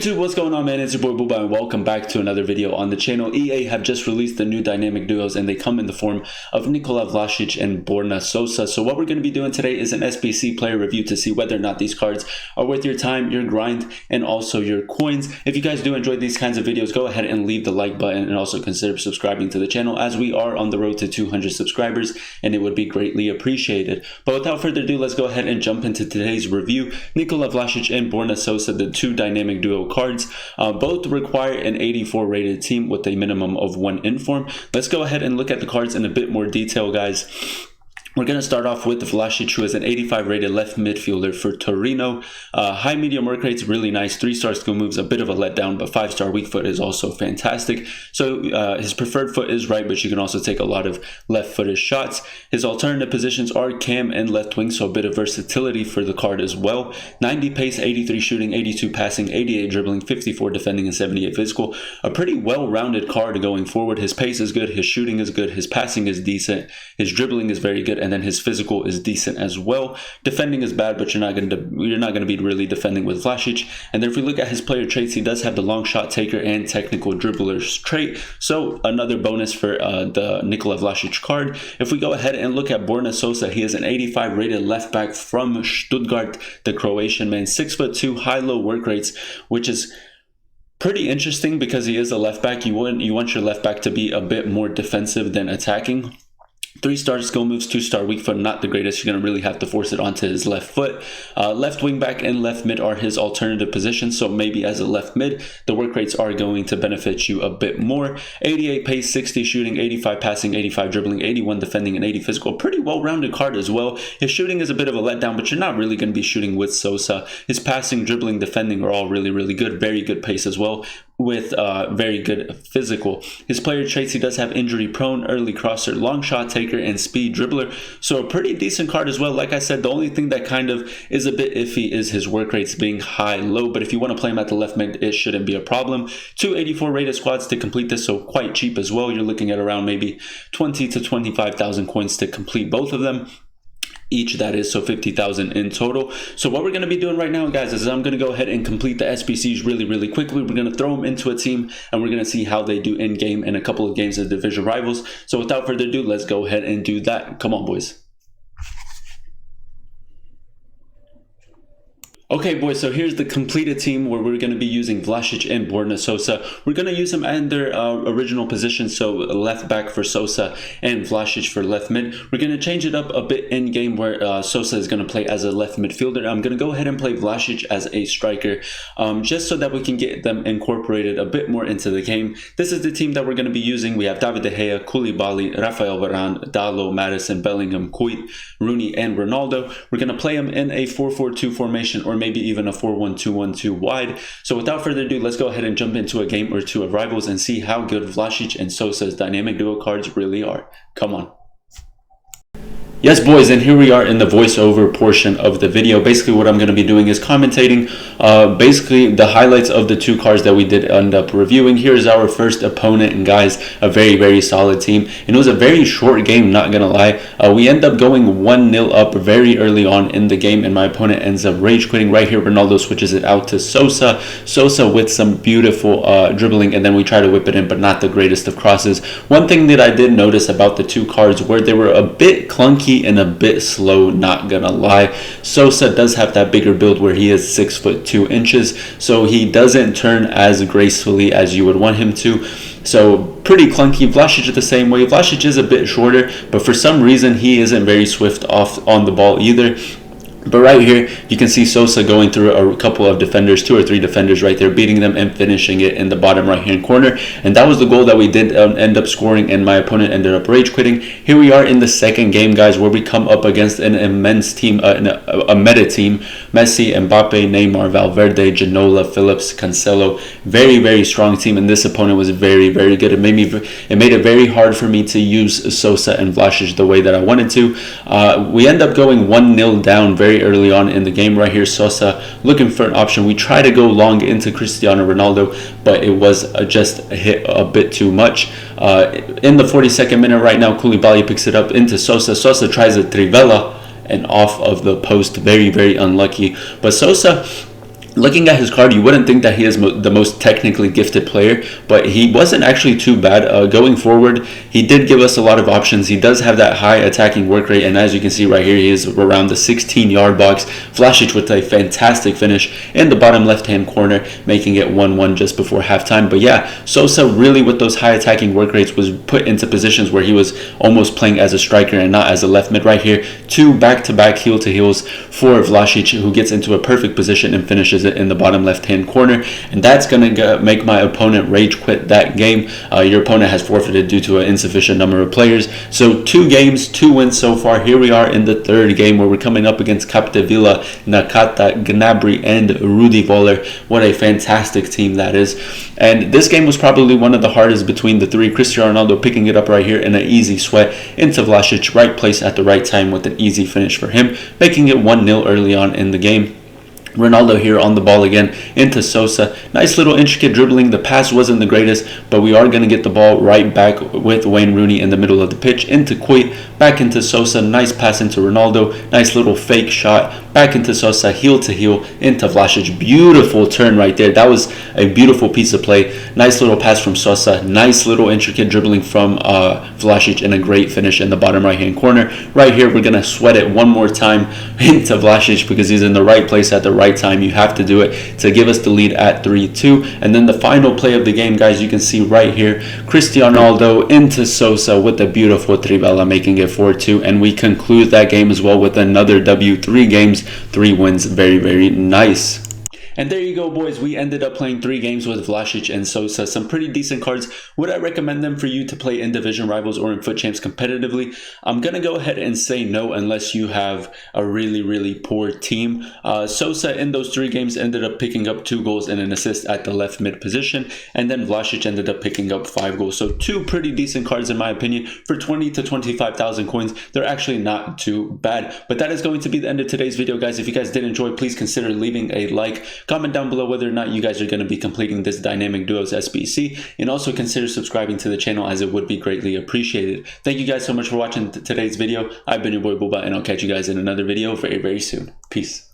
YouTube, what's going on, man? It's your boy Booba and welcome back to another video on the channel. EA have just released the new dynamic duos and they come in the form of Nikola Vlasic and Borna Sosa. So what we're going to be doing today is an SBC player review to see whether or not these cards are worth your time, your grind, and also your coins. If you guys do enjoy these kinds of videos, go ahead and leave the like button and also consider subscribing to the channel as we are on the road to 200 subscribers and it would be greatly appreciated. But without further ado, let's go ahead and jump into today's review. Nikola Vlasic and Borna Sosa, the two dynamic duo cards, both require an 84 rated team with a minimum of 1 inform. Let's go ahead and look at the cards in a bit more detail, guys. We're going to start off with Vlasic, who is an 85 rated left midfielder for Torino. High medium work rates, really nice. 3-star skill moves, a bit of a letdown, but 5-star weak foot is also fantastic. So his preferred foot is right, but you can also take a lot of left footed shots. His alternative positions are cam and left wing, so a bit of versatility for the card as well. 90 pace, 83 shooting, 82 passing, 88 dribbling, 54 defending, and 78 physical. A pretty well-rounded card going forward. His pace is good, his shooting is good, his passing is decent, his dribbling is very good, and then his physical is decent as well. Defending is bad, but you're not going to be really defending with Vlasic. And then if we look at his player traits, he does have the long shot taker and technical dribbler's trait, so another bonus for the Nikola Vlasic card. If we go ahead and look at Borna Sosa, he is an 85 rated left back from Stuttgart, the Croatian man. 6'2", high-low work rates, which is pretty interesting because he is a left back. You want your left back to be a bit more defensive than attacking. 3-star skill moves, 2-star weak foot, not the greatest. You're going to really have to force it onto his left foot. Left wing back and left mid are his alternative positions, so maybe as a left mid, the work rates are going to benefit you a bit more. 88 pace, 60 shooting, 85 passing, 85 dribbling, 81 defending, and 80 physical. Pretty well-rounded card as well. His shooting is a bit of a letdown, but you're not really going to be shooting with Sosa. His passing, dribbling, defending are all really good. Very good pace as well, with very good physical. His player traits, he does have injury prone, early crosser, long shot taker, and speed dribbler, so a pretty decent card as well. Like I said, the only thing that kind of is a bit iffy is his work rates being high-low, but if you want to play him at the left mid, it shouldn't be a problem. 2 84 rated squads to complete this, so quite cheap as well. You're looking at around maybe 20 to 25,000 coins to complete both of them each, that is, so 50,000 in total. So what we're going to be doing right now, guys, is I'm going to go ahead and complete the SBCs really quickly. We're going to throw them into a team and we're going to see how they do in game in a couple of games as division rivals. So without further ado, let's go ahead and do that. Come on, boys. Okay, boys, so here's the completed team where we're going to be using Vlasic and Borna Sosa. We're going to use them in their original position, so left back for Sosa and Vlasic for left mid. We're going to change it up a bit in game where Sosa is going to play as a left midfielder. I'm going to go ahead and play Vlasic as a striker, just so that we can get them incorporated a bit more into the game. This is the team that we're going to be using. We have David De Gea, Koulibaly, Rafael Varane, Dalot, Madison, Bellingham, Kuit, Rooney, and Ronaldo. We're going to play them in a 4-4-2 formation, or maybe even a 4-1-2-1-2 wide. So without further ado, let's go ahead and jump into a game or two of rivals and see how good Vlasic and Sosa's dynamic duo cards really are. Come on. Yes, boys, and here we are in the voiceover portion of the video. Basically, what I'm going to be doing is commentating basically the highlights of the two cards that we did end up reviewing. Here's our first opponent, and guys, a very solid team. And it was a very short game, not going to lie. We end up going 1-0 up very early on in the game, and my opponent ends up rage quitting. Right here, Ronaldo switches it out to Sosa. Sosa with some beautiful dribbling, and then we try to whip it in, but not the greatest of crosses. One thing that I did notice about the two cards were they were a bit clunky and a bit slow, not gonna lie. Sosa does have that bigger build where he is 6'2", so he doesn't turn as gracefully as you would want him to. So pretty clunky. Vlasic the same way. Vlasic is a bit shorter, but for some reason he isn't very swift off on the ball either. But right here, you can see Sosa going through a couple of defenders, 2 or 3 defenders right there, beating them and finishing it in the bottom right-hand corner. And that was the goal that we did end up scoring, and my opponent ended up rage quitting. Here we are in the second game, guys, where we come up against an immense team, a meta team. Messi, Mbappe, Neymar, Valverde, Ginola, Phillips, Cancelo. Very strong team, and this opponent was very good. It made it very hard for me to use Sosa and Vlasic the way that I wanted to. We end up going 1-0 down very early on in the game. Right here, Sosa looking for an option. We try to go long into Cristiano Ronaldo, but it was just hit a bit too much. In the 42nd minute right now, Koulibaly picks it up into Sosa. Sosa tries a trivela and off of the post. Very unlucky. But Sosa Looking at his card, you wouldn't think that he is the most technically gifted player, but he wasn't actually too bad. Going forward, he did give us a lot of options. He does have that high attacking work rate, and as you can see right here, he is around the 16-yard box. Vlasic with a fantastic finish in the bottom left-hand corner, making it 1-1 just before halftime. But yeah, Sosa really with those high attacking work rates was put into positions where he was almost playing as a striker and not as a left mid right here. 2 back-to-back heel-to-heels for Vlasic, who gets into a perfect position and finishes it in the bottom left hand corner, and that's gonna make my opponent rage quit that game. Your opponent has forfeited due to an insufficient number of players. So 2 games, 2 wins so far. Here we are in the 3rd game where we're coming up against Capdevila, Nakata, Gnabry, and Rudi Voller. What a fantastic team that is. And this game was probably one of the hardest between the 3. Cristiano Ronaldo picking it up right here in an easy sweat into Vlasic, right place at the right time with an easy finish for him, making it 1-0 early on in the game. Ronaldo here on the ball again into Sosa. Nice little intricate dribbling. The pass wasn't the greatest, but we are going to get the ball right back with Wayne Rooney in the middle of the pitch into Quit, back into Sosa. Nice pass into Ronaldo. Nice little fake shot. Back into Sosa, heel to heel into Vlasic. Beautiful turn right there. That was a beautiful piece of play. Nice little pass from Sosa. Nice little intricate dribbling from Vlasic, and a great finish in the bottom right hand corner. Right here, we're going to sweat it one more time into Vlasic because he's in the right place at the right time. You have to do it to give us the lead at 3-2. And then the final play of the game, guys, you can see right here, Cristiano Ronaldo into Sosa with a beautiful trivela, making it 4-2. And we conclude that game as well with another W. 3 games, 3 wins. Very, very nice. And there you go, boys. We ended up playing 3 games with Vlasic and Sosa. Some pretty decent cards. Would I recommend them for you to play in Division Rivals or in Foot Champs competitively? I'm going to go ahead and say no unless you have a really, really poor team. Sosa in those 3 games ended up picking up 2 goals and an assist at the left mid position. And then Vlasic ended up picking up 5 goals. So 2 pretty decent cards in my opinion. For 20 to 25,000 coins, they're actually not too bad. But that is going to be the end of today's video, guys. If you guys did enjoy, please consider leaving a like. Comment down below whether or not you guys are going to be completing this Dynamic Duos SBC, and also consider subscribing to the channel as it would be greatly appreciated. Thank you guys so much for watching today's video. I've been your boy Booba, and I'll catch you guys in another video very, very soon. Peace.